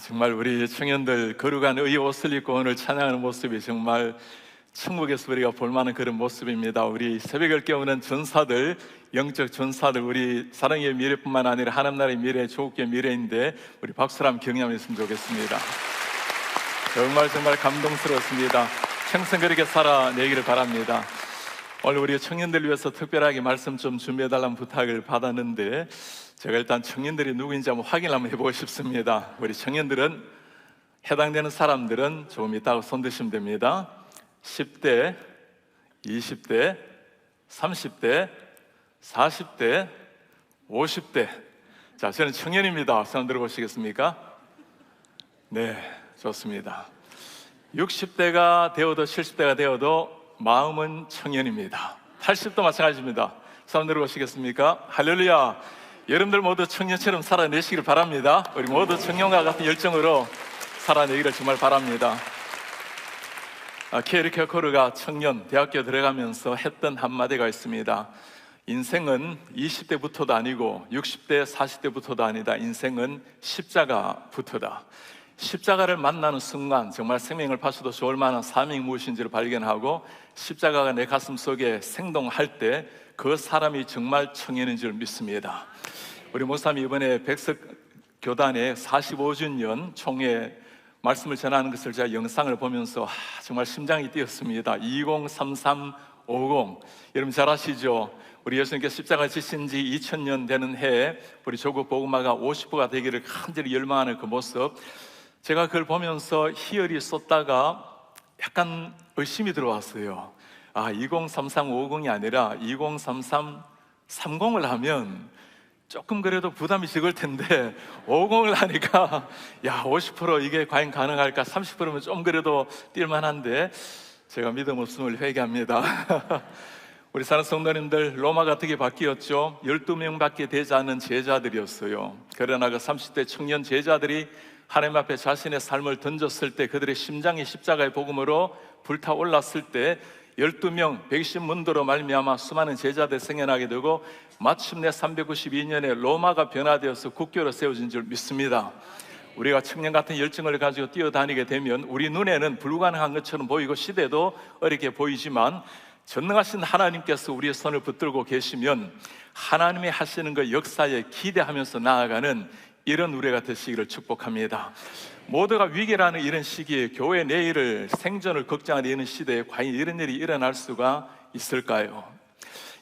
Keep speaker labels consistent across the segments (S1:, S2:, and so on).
S1: 정말 우리 청년들 거룩한 의의 옷을 입고 오늘 찬양하는 모습이 정말 천국에서 우리가 볼만한 그런 모습입니다. 우리 새벽을 깨우는 전사들, 영적 전사들, 우리 사랑의 미래뿐만 아니라 하나님 나라의 미래, 조국의 미래인데 우리 박수로 한번 경험했으면 좋겠습니다. 정말 감동스럽습니다. 평생 그렇게 살아내기를 바랍니다. 오늘 우리 청년들을 위해서 특별하게 말씀 좀 준비해달라는 부탁을 받았는데 제가 일단 청년들이 누구인지 한번 확인을 한번 해보고 싶습니다. 우리 청년들은, 해당되는 사람들은 조금 이따가 손 드시면 됩니다. 10대, 20대, 30대, 40대, 50대. 자, 저는 청년입니다. 손 들어보시겠습니까? 네, 좋습니다. 60대가 되어도 70대가 되어도 마음은 청년입니다. 80도 마찬가지입니다. 손 들어보시겠습니까? 할렐루야. 여러분들 모두 청년처럼 살아내시길 바랍니다. 우리 모두 청년과 같은 열정으로 살아내기를 정말 바랍니다. 케르케고르가 청년, 대학교 들어가면서 했던 한마디가 있습니다. 인생은 20대부터도 아니고 60대, 40대부터도 아니다. 인생은 십자가부터다. 십자가를 만나는 순간 정말 생명을 바쳐도 좋을 만한 사명이 무엇인지를 발견하고 십자가가 내 가슴 속에 생동할 때 그 사람이 정말 청년인 줄 믿습니다. 우리 목사님이 이번에 백석교단의 45주년 총회 말씀을 전하는 것을 제가 영상을 보면서 정말 심장이 뛰었습니다. 203350 여러분 잘 아시죠? 우리 예수님께서 십자가 지신 지 2000년 되는 해에 우리 조국 복음화가 50%가 되기를 간절히 열망하는 그 모습, 제가 그걸 보면서 희열이 쏟다가 약간 의심이 들어왔어요. 203350이 아니라 203330을 하면 조금 그래도 부담이 적을 텐데 50을 하니까 50% 이게 과연 가능할까? 30%면 좀 그래도 뛸만한데 제가 믿음 없음을 회개합니다. 우리 사랑하는 성도님들, 로마가 어떻게 바뀌었죠? 12명밖에 되지 않은 제자들이었어요. 그러나 그 30대 청년 제자들이 하나님 앞에 자신의 삶을 던졌을 때, 그들의 심장이 십자가의 복음으로 불타올랐을 때 12명 110문도로 말미암아 수많은 제자들 생겨나게 되고 마침내 392년에 로마가 변화되어서 국교로 세워진 줄 믿습니다. 우리가 청년 같은 열정을 가지고 뛰어다니게 되면 우리 눈에는 불가능한 것처럼 보이고 시대도 어렵게 보이지만 전능하신 하나님께서 우리의 손을 붙들고 계시면 하나님이 하시는 그 역사에 기대하면서 나아가는 이런 우리가 되시기를 축복합니다. 모두가 위기라는 이런 시기에 교회 내일을, 생존을 걱정하는 이런 시대에 과연 이런 일이 일어날 수가 있을까요?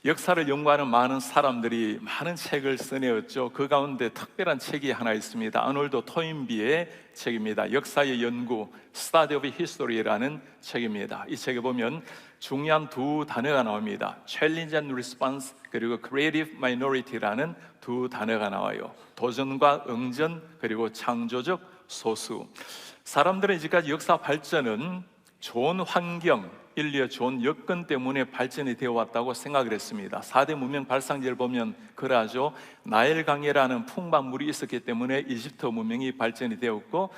S1: 역사를 연구하는 많은 사람들이 많은 책을 써내었죠. 그 가운데 특별한 책이 하나 있습니다. 아놀드 토인비의 책입니다. 역사의 연구, Study of History라는 책입니다. 이 책에 보면 중요한 두 단어가 나옵니다. Challenge and Response, 그리고 Creative Minority라는 두 단어가 나와요. 도전과 응전, 그리고 창조적 소수. 사람들은 이제까지 역사 발전은 좋은 환경, 인류의 좋은 여건 때문에 발전이 되어 왔다고 생각을 했습니다. 4대 문명 발상지를 보면 그러하죠. 나일강이라는 풍부한 물이 있었기 때문에 이집트 문명이 발전이 되었고,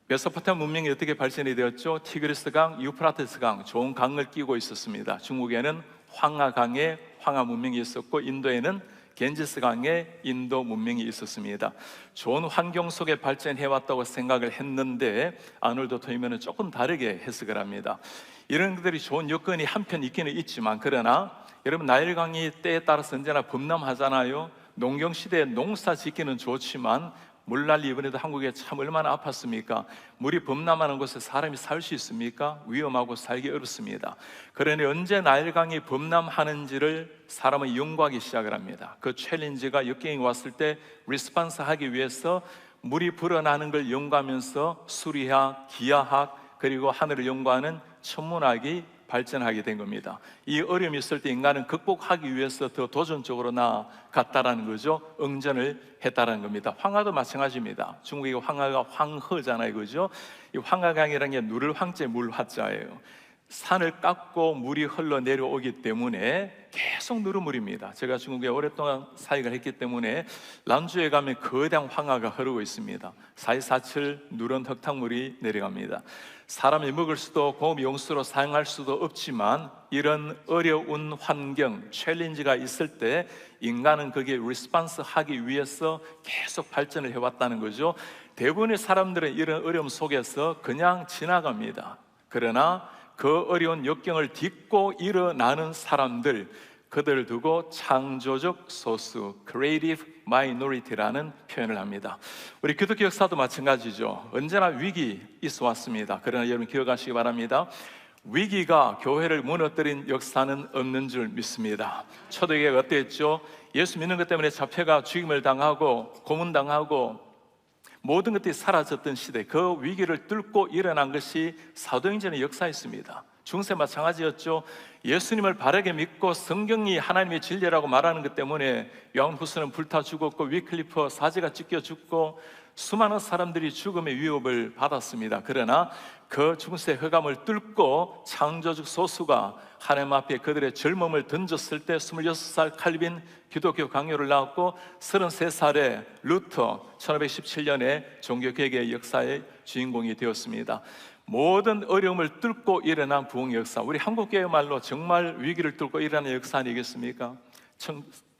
S1: 메소포타미아 문명이 어떻게 발전이 되었죠? 티그리스강, 유프라테스강, 좋은 강을 끼고 있었습니다. 중국에는 황하강에 황하 문명이 있었고, 인도에는 겐지스강에 인도 문명이 있었습니다. 좋은 환경 속에 발전해왔다고 생각을 했는데 아놀드 토인비는 조금 다르게 해석을 합니다. 이런 것들이 좋은 여건이 한편 있기는 있지만, 그러나 여러분 나일강이 때에 따라서 언제나 범람하잖아요. 농경시대에 농사 짓기는 좋지만 물난리 이번에도 한국에 참 얼마나 아팠습니까? 물이 범람하는 곳에 사람이 살 수 있습니까? 위험하고 살기 어렵습니다. 그러니 언제 나일강이 범람하는지를 사람은 연구하기 시작을 합니다. 그 챌린지가 역경이 왔을 때 리스폰스 하기 위해서 물이 불어나는 걸 연구하면서 수리학, 기하학, 그리고 하늘을 연구하는 천문학이 발전하게 된 겁니다. 이 어려움이 있을 때 인간은 극복하기 위해서 더 도전적으로 나아갔다라는 거죠. 응전을 했다라는 겁니다. 황하도 마찬가지입니다. 중국의 황하가 황허잖아요, 그죠? 이 황하강이라는 게 누를 황제 물 화자예요. 산을 깎고 물이 흘러 내려오기 때문에 계속 누르물입니다. 제가 중국에 오랫동안 사역을 했기 때문에 란주에 가면 거대한 황하가 흐르고 있습니다. 4.24칠 누런 흙탕물이 내려갑니다. 사람이 먹을 수도 공업 용수로 사용할 수도 없지만 이런 어려운 환경, 챌린지가 있을 때 인간은 거기에 리스폰스 하기 위해서 계속 발전을 해왔다는 거죠. 대부분의 사람들은 이런 어려움 속에서 그냥 지나갑니다. 그러나 그 어려운 역경을 딛고 일어나는 사람들, 그들을 두고 창조적 소수, creative minority라는 표현을 합니다. 우리 기독교 역사도 마찬가지죠. 언제나 위기 있어 왔습니다. 그러나 여러분 기억하시기 바랍니다. 위기가 교회를 무너뜨린 역사는 없는 줄 믿습니다. 초대교회가 어땠죠? 예수 믿는 것 때문에 잡혀가 죽임을 당하고 고문당하고 모든 것들이 사라졌던 시대, 그 위기를 뚫고 일어난 것이 사도행전의 역사였습니다. 중세 마찬가지였죠. 예수님을 바르게 믿고 성경이 하나님의 진리라고 말하는 것 때문에 요한후서는 불타 죽었고 위클리프 사제가 찢겨 죽고 수많은 사람들이 죽음의 위협을 받았습니다. 그러나 그 중세 흑암을 뚫고 창조적 소수가 하나님 앞에 그들의 젊음을 던졌을 때 26살 칼빈 기독교 강요를 나왔고 33살에 루터 1517년에 종교개혁의 역사의 주인공이 되었습니다. 모든 어려움을 뚫고 일어난 부흥의 역사, 우리 한국교회 말로 정말 위기를 뚫고 일어난 역사 아니겠습니까?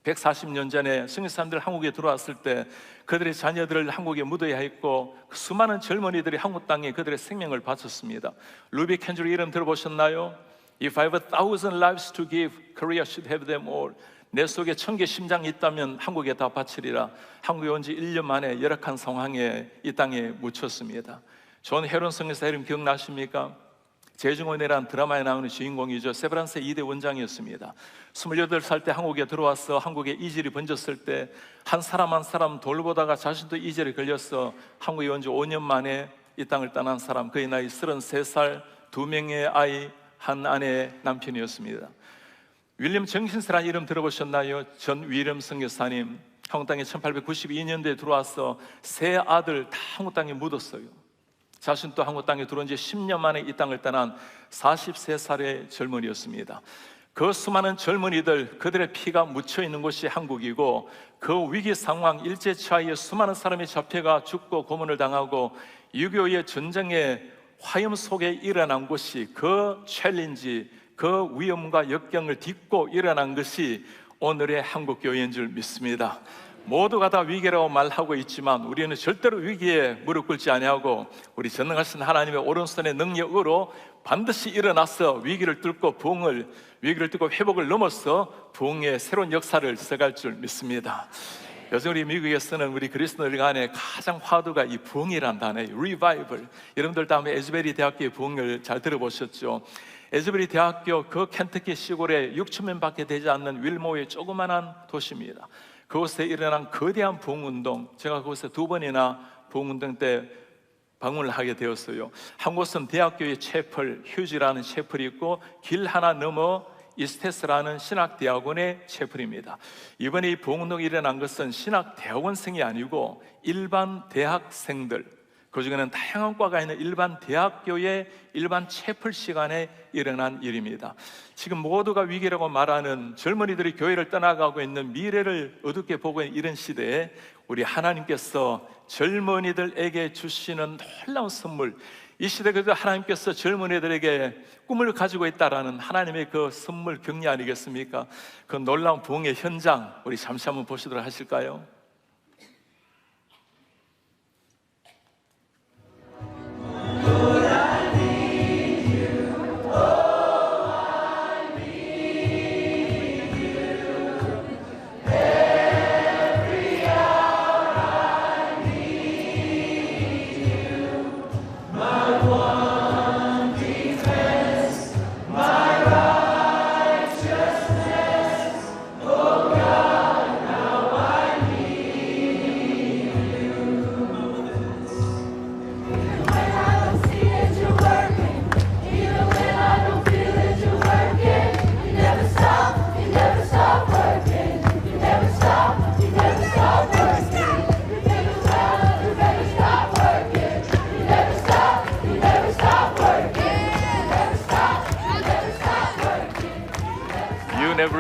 S1: 140년 전에 성인사람들 한국에 들어왔을 때 그들의 자녀들을 한국에 묻어야 했고 수많은 젊은이들이 한국 땅에 그들의 생명을 바쳤습니다. 루비 캔줄 이름 들어보셨나요? If I have 1,000 lives to give, Korea should have them all. 내 속에 1,000개 심장이 있다면 한국에 다 바치리라. 한국에 온 지 1년 만에 열악한 상황에 이 땅에 묻혔습니다. 존 헤론 성교사 이름 기억나십니까? 재중원이라는 드라마에 나오는 주인공이죠. 세브란스 2대 원장이었습니다. 28살 때 한국에 들어와서 한국에 이질이 번졌을 때 한 사람 한 사람 돌보다가 자신도 이질에 걸려서 한국에 온 지 5년 만에 이 땅을 떠난 사람, 그의 나이 33살, 2명의 아이, 한 아내의 남편이었습니다. 윌리엄 정신스라는 이름 들어보셨나요? 전 윌리엄 선교사님, 한국 땅에 1892년도에 들어와서 세 아들 다 한국 땅에 묻었어요. 자신도 한국 땅에 들어온 지 10년 만에 이 땅을 떠난 43살의 젊은이였습니다. 그 수많은 젊은이들, 그들의 피가 묻혀 있는 곳이 한국이고 그 위기 상황, 일제차이에 수많은 사람이 잡혀가 죽고 고문을 당하고 6.25의 전쟁의 화염 속에 일어난 것이, 그 챌린지, 그 위험과 역경을 딛고 일어난 것이 오늘의 한국교회인 줄 믿습니다. 모두가 다 위기라고 말하고 있지만 우리는 절대로 위기에 무릎 꿇지 아니하고 우리 전능하신 하나님의 오른손의 능력으로 반드시 일어나서 위기를 뚫고 위기를 뚫고 회복을 넘어서 부흥의 새로운 역사를 써갈 줄 믿습니다. 요즘 우리 미국에서는 우리 그리스도인들 간에 가장 화두가 이 부흥이란 단어예요. 리바이벌. 여러분들 다음에 에즈베리 대학교의 부흥을 잘 들어보셨죠? 에즈베리 대학교 그 켄터키 시골에 6,000명 밖에 되지 않는 윌모의 조그만한 도시입니다. 그곳에 일어난 거대한 부흥운동, 제가 그곳에 2번이나 부흥운동 때 방문을 하게 되었어요. 한 곳은 대학교의 채플, 휴지라는 채플이 있고 길 하나 넘어 이스테스라는 신학대학원의 채플입니다. 이번에 이 부흥운동이 일어난 것은 신학대학원생이 아니고 일반 대학생들, 그 중에는 다양한 과가 있는 일반 대학교의 일반 채플 시간에 일어난 일입니다. 지금 모두가 위기라고 말하는 젊은이들이 교회를 떠나가고 있는 미래를 어둡게 보고 있는 이런 시대에 우리 하나님께서 젊은이들에게 주시는 놀라운 선물, 이 시대 그래도 하나님께서 젊은이들에게 꿈을 가지고 있다라는 하나님의 그 선물 격려 아니겠습니까? 그 놀라운 부흥의 현장 우리 잠시 한번 보시도록 하실까요?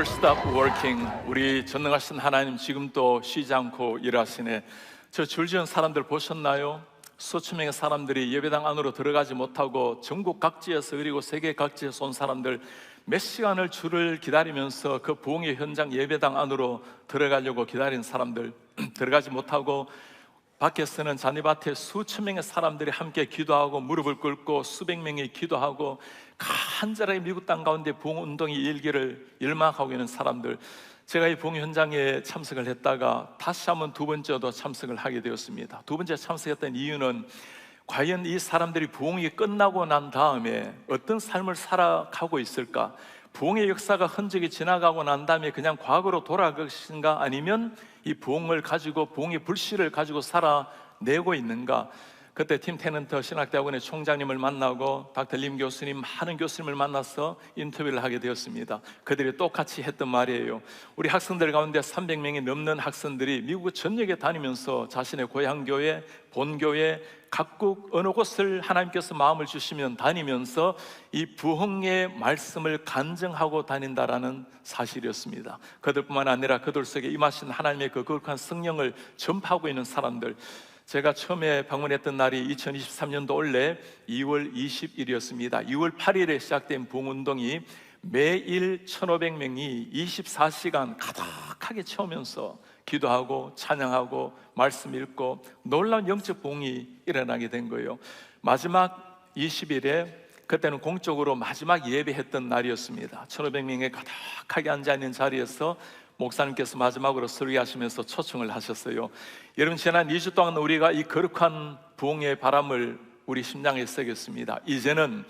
S1: never stop working. 우리 전능하신 하나님 지금도 쉬지 않고 일하시네. 저 줄지은 사람들 보셨나요? 수천 명의 사람들이 예배당 안으로 들어가지 못하고 전국 각지에서 그리고 세계 각지에서 온 사람들 몇 시간을 줄을 기다리면서 그 부흥의 현장 예배당 안으로 들어가려고 기다린 사람들 들어가지 못하고 밖에서는 잔디밭에 수천 명의 사람들이 함께 기도하고 무릎을 꿇고 수백 명이 기도하고 간절하게 미국 땅 가운데 부흥운동이 일기를 열망하고 있는 사람들, 제가 이 부흥 현장에 참석을 했다가 다시 한번 두 번째도 참석을 하게 되었습니다. 두 번째 참석했던 이유는 과연 이 사람들이 부흥이 끝나고 난 다음에 어떤 삶을 살아가고 있을까? 부흥의 역사가 흔적이 지나가고 난 다음에 그냥 과거로 돌아갈 것인가? 아니면 이 부흥을 가지고 부흥의 불씨를 가지고 살아내고 있는가? 그때 팀 테넌트 신학대학원의 총장님을 만나고 닥터 림 교수님, 많은 교수님을 만나서 인터뷰를 하게 되었습니다. 그들이 똑같이 했던 말이에요. 우리 학생들 가운데 300명이 넘는 학생들이 미국 전역에 다니면서 자신의 고향 교회, 본교회, 각국 어느 곳을 하나님께서 마음을 주시면 다니면서 이 부흥의 말씀을 간증하고 다닌다라는 사실이었습니다. 그들뿐만 아니라 그들 속에 임하신 하나님의 그 거룩한 성령을 전파하고 있는 사람들, 제가 처음에 방문했던 날이 2023년도 원래 2월 20일이었습니다. 2월 8일에 시작된 부흥운동이 매일 1,500명이 24시간 가득하게 채우면서 기도하고 찬양하고 말씀 읽고 놀라운 영적 부흥이 일어나게 된 거예요. 마지막 20일에 그때는 공적으로 마지막 예배했던 날이었습니다. 1,500명이 가득하게 앉아있는 자리에서 목사님께서 마지막으로 설교하시면서 초청을 하셨어요. 여러분, 지난 2주 동안 우리가 이 거룩한 부흥의 바람을 우리 심장에 새겼습니다. 이제는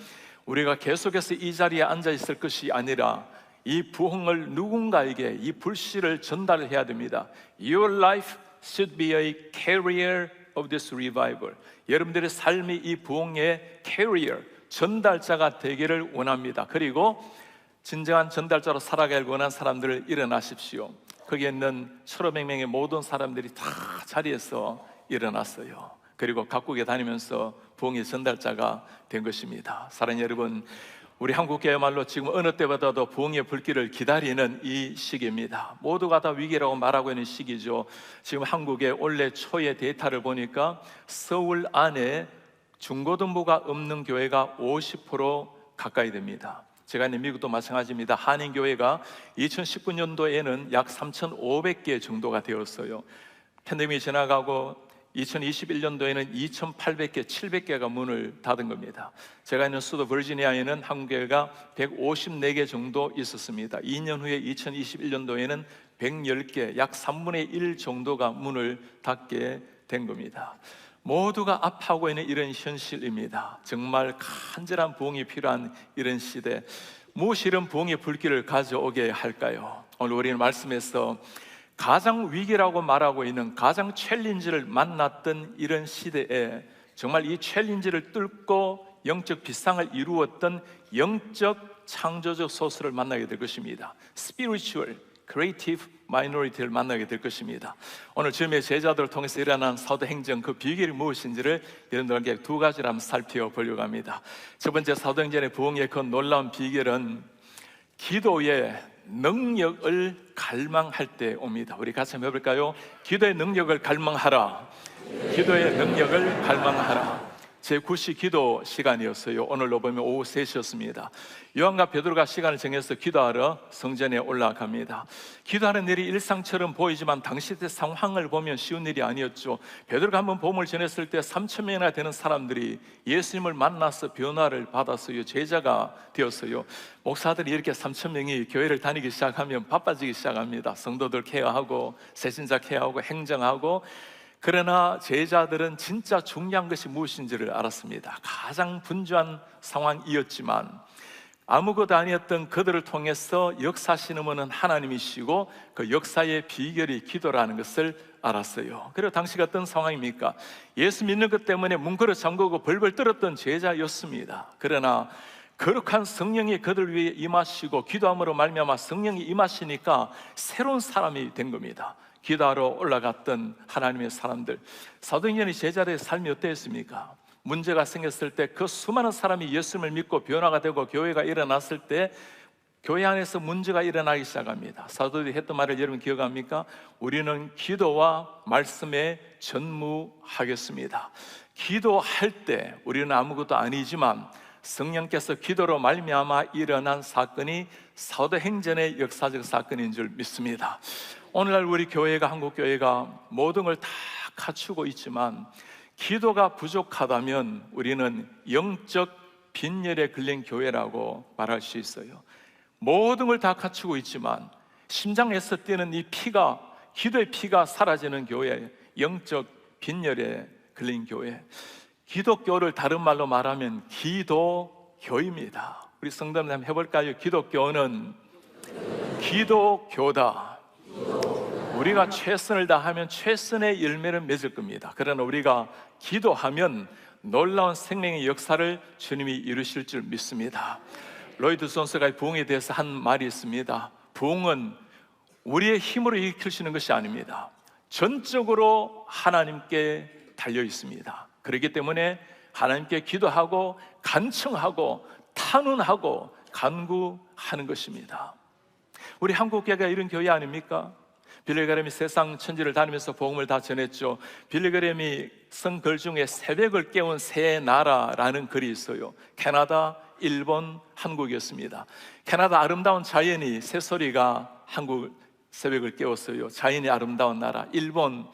S1: 우리가 계속해서 이 자리에 앉아 있을 것이 아니라 이 부흥을 누군가에게 이 불씨를 전달해야 됩니다. Your life should be a carrier of this revival. 여러분들의 삶이 이 부흥의 carrier, 전달자가 되기를 원합니다. 그리고 진정한 전달자로 살아가길 원하는 사람들을 일어나십시오. 거기에 있는 1,500명의 모든 사람들이 다 자리에서 일어났어요. 그리고 각국에 다니면서 부흥의 전달자가 된 것입니다. 사랑하는 여러분, 우리 한국교회야말로 지금 어느 때보다도 부흥의 불길을 기다리는 이 시기입니다. 모두가 다 위기라고 말하고 있는 시기죠. 지금 한국의 올해 초의 데이터를 보니까 서울 안에 중고등부가 없는 교회가 50% 가까이 됩니다. 제가 있는 미국도 마찬가지입니다. 한인교회가 2019년도에는 약 3,500개 정도가 되었어요. 팬데믹이 지나가고 2021년도에는 2,800개, 700개가 문을 닫은 겁니다. 제가 있는 수도 버지니아에는 한국교회가 154개 정도 있었습니다. 2년 후에 2021년도에는 110개, 약 3분의 1 정도가 문을 닫게 된 겁니다. 모두가 아파하고 있는 이런 현실입니다. 정말 간절한 부흥이 필요한 이런 시대, 무엇이 이런 부흥의 불길을 가져오게 할까요? 오늘 우리는 말씀에서 가장 위기라고 말하고 있는 가장 챌린지를 만났던 이런 시대에 정말 이 챌린지를 뚫고 영적 비상을 이루었던 영적 창조적 소수를 만나게 될 것입니다. Spiritual Creative Minority를 만나게 될 것입니다. 오늘 주님의 제자들을 통해서 일어난 사도행전 그 비결이 무엇인지를 여러분들에게 두 가지를 한번 살펴보려고 합니다. 첫 번째, 사도행전의 부흥의 그 놀라운 비결은 기도의 능력을 갈망할 때 옵니다. 우리 같이 한번 해볼까요? 기도의 능력을 갈망하라. 기도의 능력을 갈망하라. 제9시 기도 시간이었어요. 오늘로 보면 오후 3시였습니다. 요한과 베드로가 시간을 정해서 기도하러 성전에 올라갑니다. 기도하는 일이 일상처럼 보이지만 당시 때 상황을 보면 쉬운 일이 아니었죠. 베드로가 한번 복음을 전했을 때 3,000명이나 되는 사람들이 예수님을 만나서 변화를 받았어요. 제자가 되었어요. 목사들이 이렇게 3,000명이 교회를 다니기 시작하면 바빠지기 시작합니다. 성도들 케어하고 새신자 케어하고 행정하고. 그러나 제자들은 진짜 중요한 것이 무엇인지를 알았습니다. 가장 분주한 상황이었지만 아무것도 아니었던 그들을 통해서 역사하시는 분은 하나님이시고 그 역사의 비결이 기도라는 것을 알았어요. 그리고 당시가 어떤 상황입니까? 예수 믿는 것 때문에 문그러 잠그고 벌벌 떨었던 제자였습니다. 그러나 거룩한 성령이 그들 위해 임하시고 기도함으로 말미암아 성령이 임하시니까 새로운 사람이 된 겁니다. 기도하러 올라갔던 하나님의 사람들, 사도행전의 제자들의 삶이 어땠습니까? 문제가 생겼을 때 그 수많은 사람이 예수님을 믿고 변화가 되고 교회가 일어났을 때 교회 안에서 문제가 일어나기 시작합니다. 사도들이 했던 말을 여러분 기억합니까? 우리는 기도와 말씀에 전무하겠습니다. 기도할 때 우리는 아무것도 아니지만 성령께서 기도로 말미암아 일어난 사건이 사도행전의 역사적 사건인 줄 믿습니다. 오늘날 우리 교회가, 한국교회가 모든 걸 다 갖추고 있지만 기도가 부족하다면 우리는 영적 빈혈에 걸린 교회라고 말할 수 있어요. 모든 걸 다 갖추고 있지만 심장에서 뛰는 이 피가, 기도의 피가 사라지는 교회, 영적 빈혈에 걸린 교회. 기독교를 다른 말로 말하면 기도교입니다. 우리 성도들 한번 해볼까요? 기독교는 기도교다. 우리가 최선을 다하면 최선의 열매를 맺을 겁니다. 그러나 우리가 기도하면 놀라운 생명의 역사를 주님이 이루실 줄 믿습니다. 로이드 존스가 부흥에 대해서 한 말이 있습니다. 부흥은 우리의 힘으로 일으킬 수 있는 것이 아닙니다. 전적으로 하나님께 달려 있습니다. 그렇기 때문에 하나님께 기도하고 간청하고 탄원하고 간구하는 것입니다. 우리 한국교회가 이런 교회 아닙니까? 빌리 그램이 세상 천지를 다니면서 복음을 다 전했죠. 빌리 그램이 쓴 글 중에 새벽을 깨운 새 나라라는 글이 있어요. 캐나다, 일본, 한국이었습니다. 캐나다 아름다운 자연이 새소리가 한국 새벽을 깨웠어요. 자연이 아름다운 나라. 일본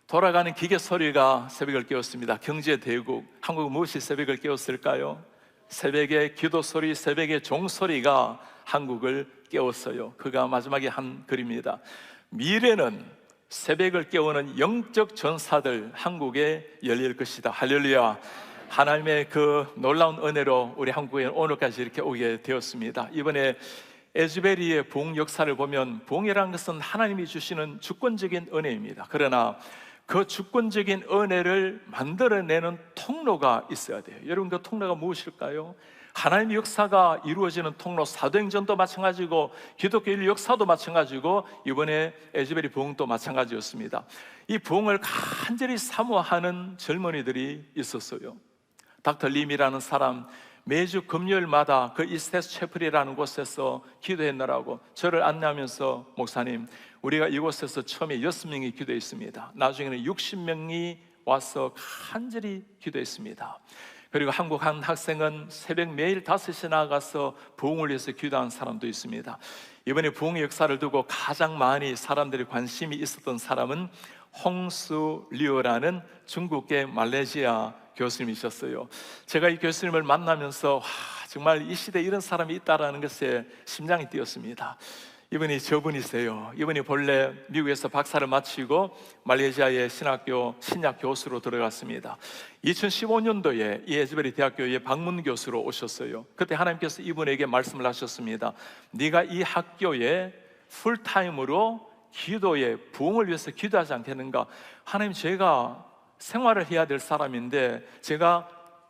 S1: 돌아가는 기계 소리가 새벽을 깨웠습니다. 경제 대국. 한국은 무엇이 새벽을 깨웠을까요? 새벽의 기도 소리, 새벽의 종소리가 한국을 깨웠어요. 그가 마지막에 한 글입니다. 미래는 새벽을 깨우는 영적 전사들 한국에 열릴 것이다. 할렐루야. 하나님의 그 놀라운 은혜로 우리 한국에 오늘까지 이렇게 오게 되었습니다. 이번에 에즈베리의 부흥 역사를 보면 부흥이라는 것은 하나님이 주시는 주권적인 은혜입니다. 그러나 그 주권적인 은혜를 만들어내는 통로가 있어야 돼요. 여러분, 그 통로가 무엇일까요? 하나님의 역사가 이루어지는 통로, 사도행전도 마찬가지고 기독교 인류 역사도 마찬가지고 이번에 에즈베리 부흥도 마찬가지였습니다. 이 부흥을 간절히 사모하는 젊은이들이 있었어요. 닥터 림이라는 사람, 매주 금요일마다 그 이스테스 채플이라는 곳에서 기도했느라고 저를 안내하면서, 목사님, 우리가 이곳에서 처음에 6명이 기도했습니다. 나중에는 60명이 와서 간절히 기도했습니다. 그리고 한국 한 학생은 새벽 매일 5시에 나가서 부흥을 위해서 기도한 사람도 있습니다. 이번에 부흥의 역사를 두고 가장 많이 사람들이 관심이 있었던 사람은 홍수 리오라는 중국계 말레이시아 교수님이셨어요. 제가 이 교수님을 만나면서 정말 이 시대에 이런 사람이 있다는 것에 심장이 뛰었습니다. 이분이 저분이세요. 이분이 본래 미국에서 박사를 마치고 말레이시아의 신학교 신약 교수로 들어갔습니다. 2015년도에 이 에즈베리 대학교에 방문 교수로 오셨어요. 그때 하나님께서 이분에게 말씀을 하셨습니다. 네가 이 학교에 풀타임으로 기도에 부흥을 위해서 기도하지 않겠는가? 하나님, 제가 생활을 해야 될 사람인데 제가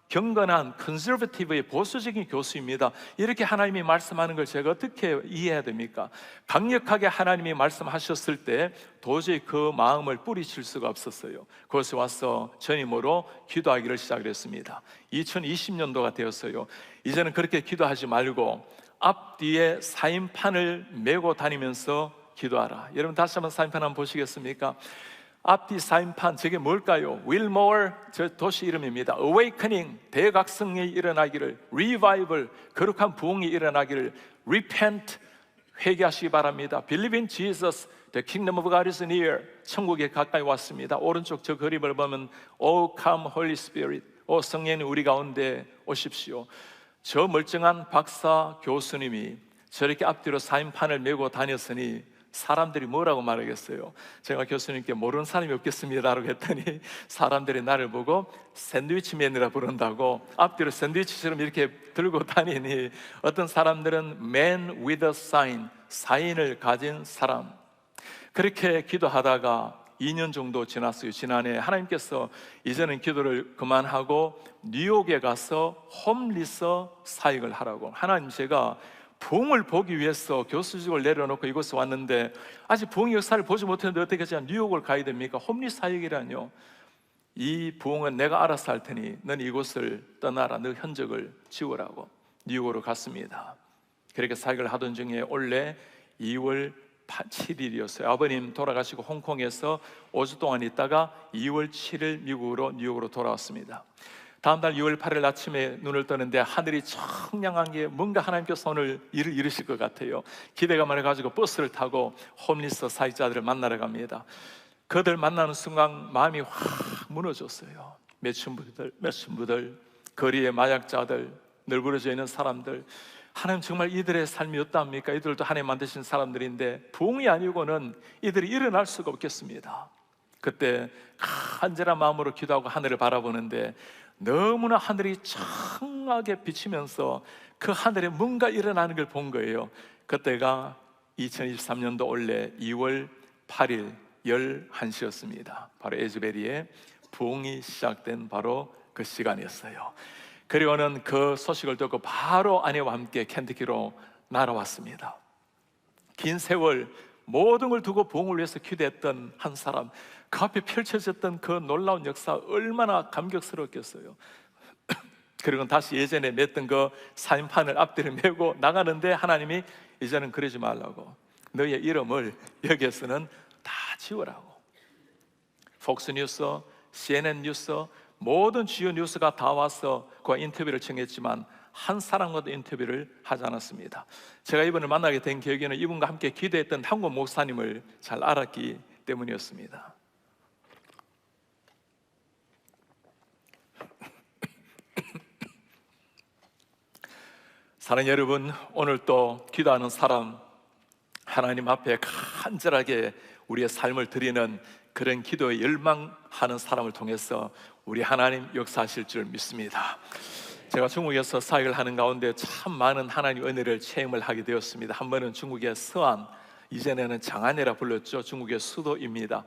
S1: 경건한 컨servative의 보수적인 교수입니다. 이렇게 하나님이 말씀하는 걸 제가 어떻게 이해해야 됩니까? 강력하게 하나님이 말씀하셨을 때 도저히 그 마음을 뿌리칠 수가 없었어요. 그것에 와서 전임으로 기도하기를 시작을 했습니다. 2020년도가 되었어요. 이제는 그렇게 기도하지 말고 앞뒤에 사인판을 메고 다니면서 기도하라. 여러분, 다시 한번 사인판 한번 보시겠습니까? 앞뒤 사인판, 저게 뭘까요? Wilmore, 저 도시 이름입니다. Awakening, 대각성이 일어나기를, Revival, 거룩한 부흥이 일어나기를, Repent, 회개하시기 바랍니다. Believe in Jesus, the kingdom of God is near, 천국에 가까이 왔습니다. 오른쪽 저 그림을 보면 Oh come Holy Spirit, 오 성령님 우리 가운데 오십시오. 저 멀쩡한 박사 교수님이 저렇게 앞뒤로 사인판을 메고 다녔으니 사람들이 뭐라고 말하겠어요? 제가 교수님께 모르는 사람이 없겠습니다라고 했더니 사람들이 나를 보고 샌드위치맨이라 부른다고 앞뒤로 샌드위치처럼 이렇게 들고 다니니 어떤 사람들은 Man with a sign, 사인을 가진 사람. 그렇게 기도하다가 2년 정도 지났어요. 지난해 하나님께서 이제는 기도를 그만하고 뉴욕에 가서 홈리스 사역을 하라고. 하나님, 제가 부흥을 보기 위해서 교수직을 내려놓고 이곳에 왔는데 아직 부흥의 역사를 보지 못했는데 어떻게 제가 뉴욕을 가야 됩니까? 홈리스 사역이라뇨. 이 부흥은 내가 알아서 할 테니 넌 이곳을 떠나라. 너 현적을 지우라고. 뉴욕으로 갔습니다. 그렇게 사역을 하던 중에 원래 2월 7일이었어요. 아버님 돌아가시고 홍콩에서 5주 동안 있다가 2월 7일 미국으로 뉴욕으로 돌아왔습니다. 다음 날 6월 8일 아침에 눈을 뜨는데 하늘이 청량한 게 뭔가 하나님께서 오늘 일을 이루실 것 같아요. 기대감을 가지고 버스를 타고 홈리스 사역자들을 만나러 갑니다. 그들 만나는 순간 마음이 확 무너졌어요. 매춘부들, 거리의 마약자들, 널브러져 있는 사람들, 하나님 정말 이들의 삶이 어떠합니까? 이들도 하나님 만드신 사람들인데 부흥이 아니고는 이들이 일어날 수가 없겠습니다. 그때 간절한 마음으로 기도하고 하늘을 바라보는데 너무나 하늘이 청하게 비치면서 그 하늘에 뭔가 일어나는 걸 본 거예요. 그때가 2023년도 원래 2월 8일 11시였습니다. 바로 에즈베리의 부흥이 시작된 바로 그 시간이었어요. 그리고는 그 소식을 듣고 바로 아내와 함께 켄터키로 날아왔습니다. 긴 세월 모든 걸 두고 부흥을 위해서 기도했던 한 사람, 그 앞에 펼쳐졌던 그 놀라운 역사 얼마나 감격스럽겠어요. 그리고 다시 예전에 맸던 그 사인판을 앞뒤를 메고 나가는데 하나님이 이제는 그러지 말라고, 너의 이름을 여기에서는 다 지우라고. 폭스뉴스, CNN 뉴스, 모든 주요 뉴스가 다 와서 그 인터뷰를 청했지만 한 사람과도 인터뷰를 하지 않았습니다. 제가 이분을 만나게 된 계기는 이분과 함께 기도했던 한국 목사님을 잘 알았기 때문이었습니다. 사랑하는 여러분, 오늘 또 기도하는 사람, 하나님 앞에 간절하게 우리의 삶을 드리는 그런 기도에 열망하는 사람을 통해서 우리 하나님 역사하실 줄 믿습니다. 제가 중국에서 사역을 하는 가운데 참 많은 하나님 은혜를 체험을 하게 되었습니다. 한 번은 중국의 서안, 이전에는 장안이라 불렀죠. 중국의 수도입니다.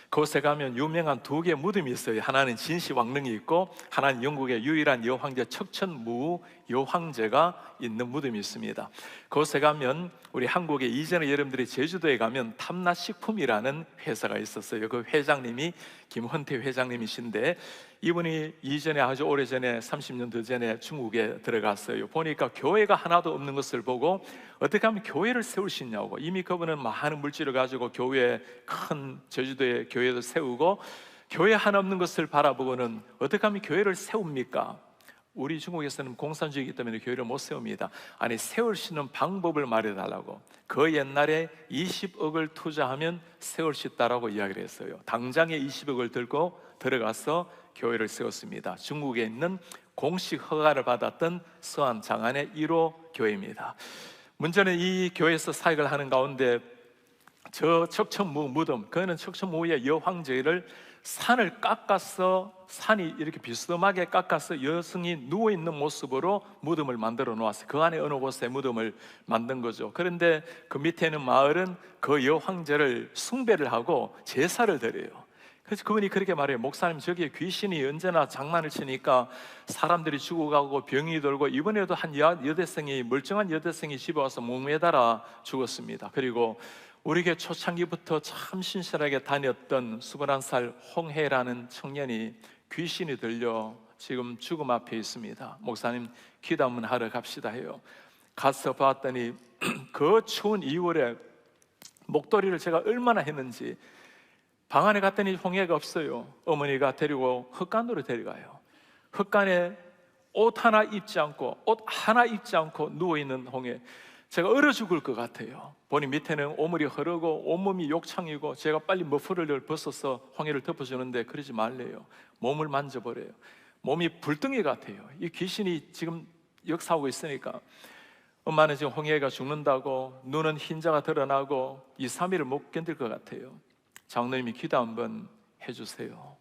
S1: 그곳에 가면 유명한 두 개의 무덤이 있어요. 하나는 진시황릉이 있고 하나는 영국의 유일한 여황제 척천무 여황제가 있는 무덤이 있습니다. 그곳에 가면 우리 한국에 이전에 여러분들이 제주도에 가면 탐라식품이라는 회사가 있었어요. 그 회장님이 김헌태 회장님이신데 이분이 이전에 아주 오래전에 30년 더 전에 중국에 들어갔어요. 보니까 교회가 하나도 없는 것을 보고 어떻게 하면 교회를 세울 수 있냐고, 이미 그분은 많은 물질을 가지고 교회, 큰 제주도에 교회도 세우고 교회 하나 없는 것을 바라보고는 어떻게 하면 교회를 세웁니까? 우리 중국에서는 공산주의이기 때문에 교회를 못 세웁니다. 아니, 세울 수 있는 방법을 말해달라고. 그 옛날에 20억을 투자하면 세울 수 있다라고 이야기를 했어요. 당장에 20억을 들고 들어가서 교회를 세웠습니다. 중국에 있는 공식 허가를 받았던 서안 장안의 1호 교회입니다. 문제는 이 교회에서 사역을 하는 가운데 저 척천무 무덤, 그는 척천무의 여황제를 산을 깎아서, 산이 이렇게 비스듬하게 깎아서 여성이 누워있는 모습으로 무덤을 만들어 놓았어요. 그 안에 어느 곳에 무덤을 만든 거죠. 그런데 그 밑에 있는 마을은 그 여황제를 숭배를 하고 제사를 드려요. 그래서 그분이 그렇게 말해요. 목사님, 저기에 귀신이 언제나 장난을 치니까 사람들이 죽어가고 병이 들고 이번에도 한 여대생이, 멀쩡한 여대생이 집에 와서 목매달아 죽었습니다. 그리고 우리에게 초창기부터 참 신실하게 다녔던 21살 홍해라는 청년이 귀신이 들려 지금 죽음 앞에 있습니다. 목사님, 기도 한번 하러 갑시다 해요. 가서 봤더니 그 추운 2월에 목도리를 제가 얼마나 했는지, 방 안에 갔더니 홍해가 없어요. 어머니가 데리고 흙간으로 데려가요. 흙간에 옷 하나 입지 않고 누워있는 홍해. 제가 얼어 죽을 것 같아요. 보니 밑에는 오물이 흐르고 온몸이 욕창이고, 제가 빨리 머플러를 벗어서 홍해를 덮어주는데 그러지 말래요. 몸을 만져보래요. 몸이 불덩이 같아요. 이 귀신이 지금 역사하고 있으니까. 엄마는 지금 홍해가 죽는다고, 눈은 흰자가 드러나고 2, 3일을 못 견딜 것 같아요. 장로님이 기도 한번 해주세요.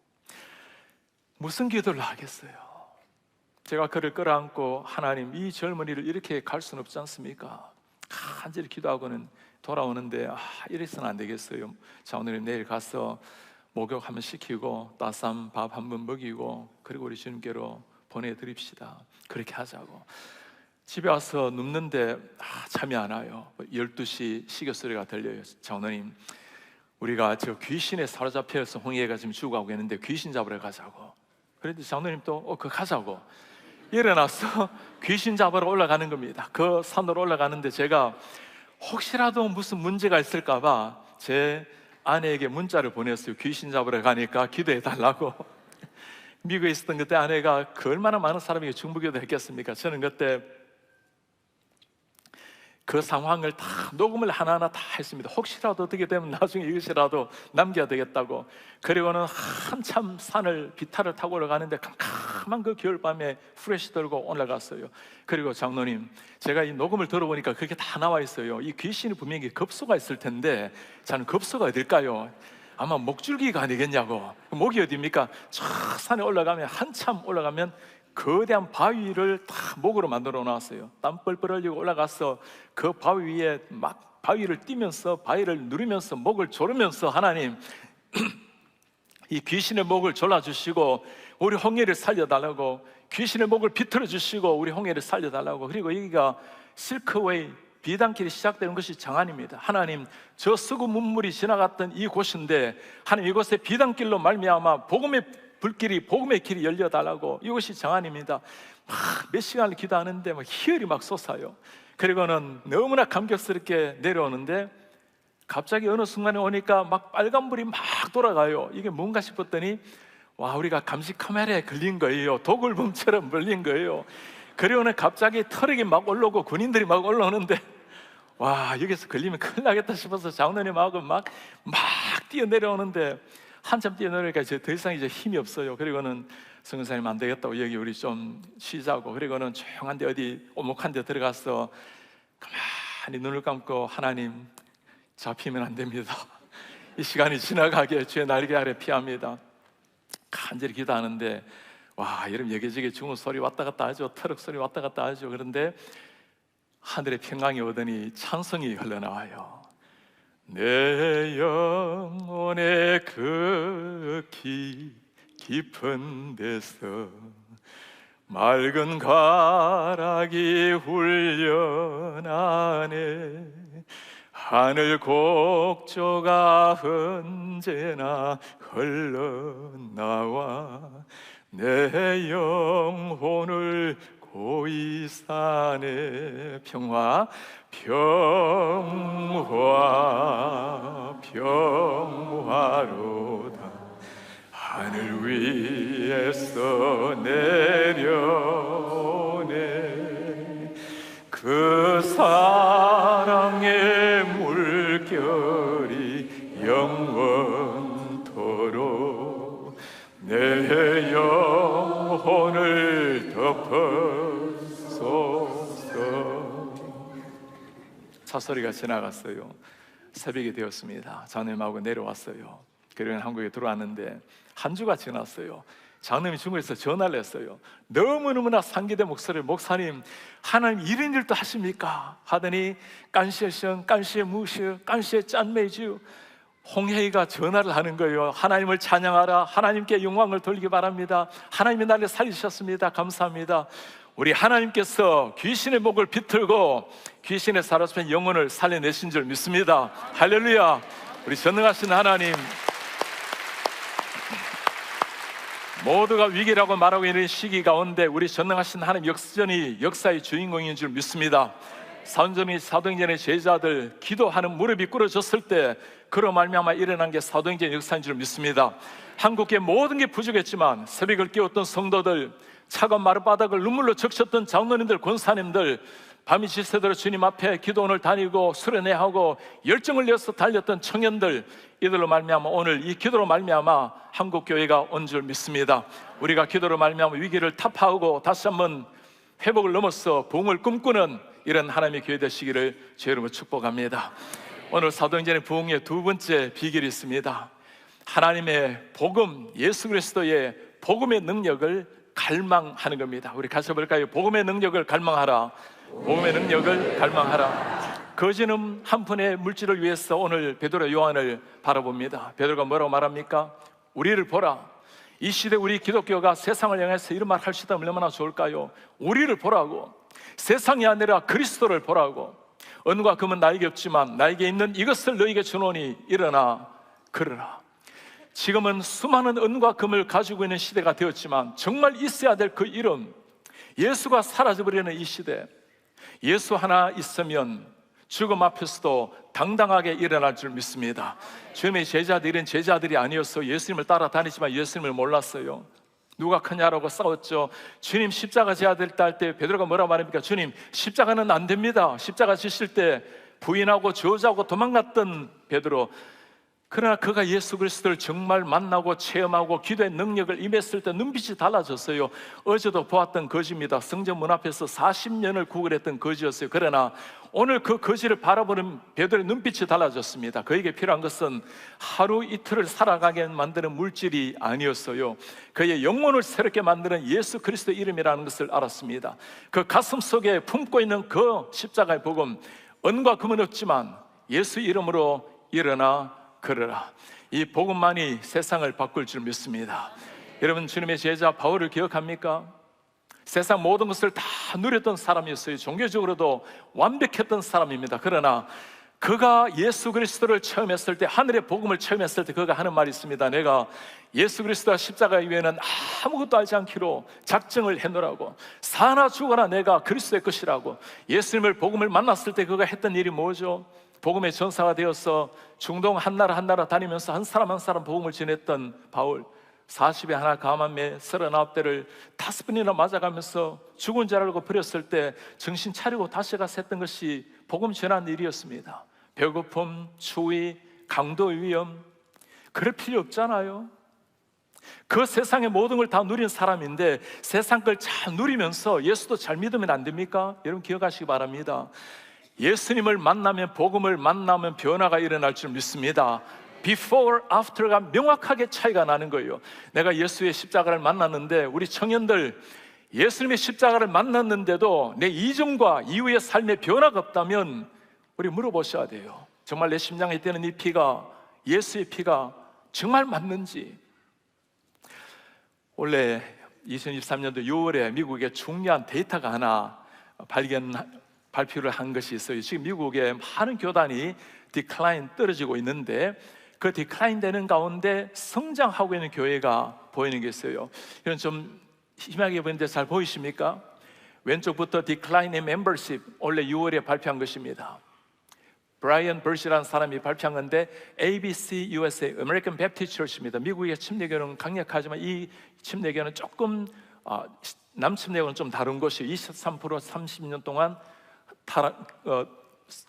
S1: 무슨 기도를 하겠어요? 제가 그를 끌어안고, 하나님, 이 젊은이를 이렇게 갈 수는 없지 않습니까? 간절히 기도하고는 돌아오는데 이래서는 안 되겠어요. 장로님, 내일 가서 목욕 한번 시키고 따스한 밥 한번 먹이고 그리고 우리 주님께로 보내드립시다. 그렇게 하자고. 집에 와서 눕는데 잠이 안 와요. 12시 시계소리가 들려요. 장로님, 우리가 저 귀신에 사로잡혀서 홍해가 지금 죽어가고 있는데 귀신 잡으러 가자고. 그런데 장로님 또 그거 가자고. 일어나서 귀신 잡으러 올라가는 겁니다. 그 산으로 올라가는데 제가 혹시라도 무슨 문제가 있을까 봐 제 아내에게 문자를 보냈어요. 귀신 잡으러 가니까 기도해 달라고. 미국에 있었던 그때 아내가 그 얼마나 많은 사람에게 중보기도 했겠습니까? 저는 그때 그 상황을 다 녹음을 하나하나 다 했습니다. 혹시라도 어떻게 되면 나중에 이것이라도 남겨야 되겠다고. 그리고는 한참 산을 비탈을 타고 올라가는데 캄캄한 그 겨울밤에 후레쉬 들고 올라갔어요. 그리고 장로님, 제가 이 녹음을 들어보니까 그게 다 나와 있어요. 이 귀신이 분명히 급소가 있을 텐데 저는 급소가 어딜까요? 아마 목줄기가 아니겠냐고. 목이 어디입니까? 저 산에 올라가면, 한참 올라가면 거대한 바위를 다 목으로 만들어 놨어요. 땀 뻘뻘 흘리고 올라가서 그 바위 위에 막 바위를 뛰면서, 바위를 누르면서, 목을 조르면서, 하나님 이 귀신의 목을 졸라주시고 우리 홍해를 살려달라고, 귀신의 목을 비틀어 주시고 우리 홍해를 살려달라고. 그리고 여기가 실크웨이, 비단길이 시작되는 것이 정안입니다. 하나님, 저 수구 문물이 지나갔던 이 곳인데 하나님, 이곳에 비단길로 말미암아 복음의 불길이, 복음의 길이 열려달라고. 이것이 정안입니다. 몇 시간을 기도하는데 희열이 막 솟아요. 그리고는 너무나 감격스럽게 내려오는데 갑자기 어느 순간에 오니까 막 빨간불이 막 돌아가요. 이게 뭔가 싶었더니 와, 우리가 감시 카메라에 걸린 거예요. 도굴범처럼 걸린 거예요. 그리고는 갑자기 트럭이 막 올라오고 군인들이 막 올라오는데 와, 여기서 걸리면 큰일 나겠다 싶어서 장로님하고 막 뛰어내려오는데 한참 뛰어내려니까 이제 더 이상 이제 힘이 없어요. 그리고는 성교사님 안 되겠다고, 여기 우리 좀 쉬자고. 그리고는 조용한 데 어디 오목한 데 들어가서 가만히 눈을 감고 하나님, 잡히면 안 됩니다. 이 시간이 지나가게 주의 날개 아래 피합니다. 간절히 기도하는데 와, 여러분, 여기저기 중국 소리 왔다 갔다 하죠. 트럭 소리 왔다 갔다 하죠. 그런데 하늘의 평강이 오더니 찬송이 흘러나와요. 내 영혼의 그 깊은 데서 맑은 가락이 훈련하네. 하늘 곡조가 언제나 흘러나와 내 영혼을 고이 사네. 평화, 평화로다. 하늘 위에서 내려오네. 그 사랑의 물결이 영원토록 내 영혼을 덮어소서. 차소리가 지나갔어요. 새벽이 되었습니다. 장로님하고 내려왔어요. 그리고 한국에 들어왔는데 한 주가 지났어요. 장로님이 중국에서 전화를 했어요. 너무너무나 상기된 목소리를, 목사님, 하나님 이런 일도 하십니까? 하더니 깐시에션, 깐시에 무시, 깐시에 짠메이주, 홍혜이가 전화를 하는 거예요. 하나님을 찬양하라, 하나님께 영광을 돌리기 바랍니다. 하나님이 나를 살리셨습니다. 감사합니다. 우리 하나님께서 귀신의 목을 비틀고 귀신의 사로잡힌 영혼을 살려내신 줄 믿습니다. 할렐루야. 우리 전능하신 하나님, 모두가 위기라고 말하고 있는 시기 가운데 우리 전능하신 하나님 역전이 역사의 주인공인 줄 믿습니다. 사도행전의 제자들 기도하는 무릎이 꿇어졌을 때 그로 말미암아 일어난 게 사도행전 역사인 줄 믿습니다. 한국의 모든 게 부족했지만 새벽을 깨웠던 성도들, 차가운 마룻바닥을 눈물로 적셨던 장로님들, 권사님들, 밤이 지새도록 주님 앞에 기도원을 다니고 수련회하고 열정을 내어서 달렸던 청년들, 이들로 말미암아 오늘 이 기도로 말미암아 한국교회가 온 줄 믿습니다. 우리가 기도로 말미암아 위기를 타파하고 다시 한번 회복을 넘어서 부흥을 꿈꾸는 이런 하나님의 교회 되시기를 주의 이름으로 축복합니다. 오늘 사도행전의 부흥의 두 번째 비결이 있습니다. 하나님의 복음, 예수 그리스도의 복음의 능력을 갈망하는 겁니다. 우리 같이 볼까요? 복음의 능력을 갈망하라. 복음의 능력을 갈망하라. 거지는 한 푼의 물질을 위해서 오늘 베드로, 요한을 바라봅니다. 베드로가 뭐라고 말합니까? 우리를 보라. 이 시대 우리 기독교가 세상을 향해서 이런 말 할 수 있다면 얼마나 좋을까요? 우리를 보라고. 세상이 아니라 그리스도를 보라고. 은과 금은 나에게 없지만 나에게 있는 이것을 너에게 주노니 일어나 걸으라. 지금은 수많은 은과 금을 가지고 있는 시대가 되었지만 정말 있어야 될 그 이름, 예수가 사라져버리는 이 시대, 예수 하나 있으면 죽음 앞에서도 당당하게 일어날 줄 믿습니다. 주님의 제자들은 제자들이 아니었어요. 예수님을 따라다니지만 예수님을 몰랐어요. 누가 크냐라고 싸웠죠. 주님 십자가 져야 될 때 할 때 베드로가 뭐라 말합니까? 주님, 십자가는 안 됩니다. 십자가 지실 때 부인하고 저주하고 도망갔던 베드로, 그러나 그가 예수 그리스도를 정말 만나고 체험하고 기도의 능력을 임했을 때 눈빛이 달라졌어요. 어제도 보았던 거지입니다. 성전 문 앞에서 40년을 구걸했던 거지였어요. 그러나 오늘 그 거지를 바라보는 베드로의 눈빛이 달라졌습니다. 그에게 필요한 것은 하루 이틀을 살아가게 만드는 물질이 아니었어요. 그의 영혼을 새롭게 만드는 예수 그리스도의 이름이라는 것을 알았습니다. 그 가슴 속에 품고 있는 그 십자가의 복음, 은과 금은 없지만 예수 이름으로 일어나 걸어라. 이 복음만이 세상을 바꿀 줄 믿습니다. 여러분, 주님의 제자 바울을 기억합니까? 세상 모든 것을 다 누렸던 사람이었어요. 종교적으로도 완벽했던 사람입니다. 그러나 그가 예수 그리스도를 체험했을 때, 하늘의 복음을 체험했을 때 그가 하는 말이 있습니다. 내가 예수 그리스도와 십자가 이외에는 아무것도 알지 않기로 작정을 해놓으라고. 사나 죽어나 내가 그리스도의 것이라고. 예수님을 복음을 만났을 때 그가 했던 일이 뭐죠? 복음의 전사가 되어서 중동 한 나라 한 나라 다니면서 한 사람 한 사람 복음을 전했던 바울, 40에 하나 감암에 39대를 5번이나 맞아가면서 죽은 줄 알고 버렸을 때 정신 차리고 다시 가서 했던 것이 복음 전한 일이었습니다. 배고픔, 추위, 강도 위험, 그럴 필요 없잖아요. 그 세상의 모든 걸 다 누린 사람인데 세상 걸 잘 누리면서 예수도 잘 믿으면 안 됩니까? 여러분 기억하시기 바랍니다. 예수님을 만나면, 복음을 만나면 변화가 일어날 줄 믿습니다. Before, After가 명확하게 차이가 나는 거예요. 내가 예수의 십자가를 만났는데, 우리 청년들 예수님의 십자가를 만났는데도 내 이전과 이후의 삶에 변화가 없다면 우리 물어보셔야 돼요. 정말 내 심장에 뛰는 이 피가 예수의 피가 정말 맞는지. 원래 2023년도 6월에 미국에 중요한 데이터가 하나 발표를 한 것이 있어요. 지금 미국의 많은 교단이 디클라인, 떨어지고 있는데 그 디클라인 되는 가운데 성장하고 있는 교회가 보이는 게 있어요. 이건 좀 심하게 보이는데 잘 보이십니까? 왼쪽부터 디클라인의 멤버십, 원래 6월에 발표한 것입니다. 브라이언 버시라는 사람이 발표한 건데 ABC USA, American Baptist Church입니다. 미국의 침례교는 강력하지만 이 침례교는 조금 남침례교는 좀 다른 것이 23% 30년 동안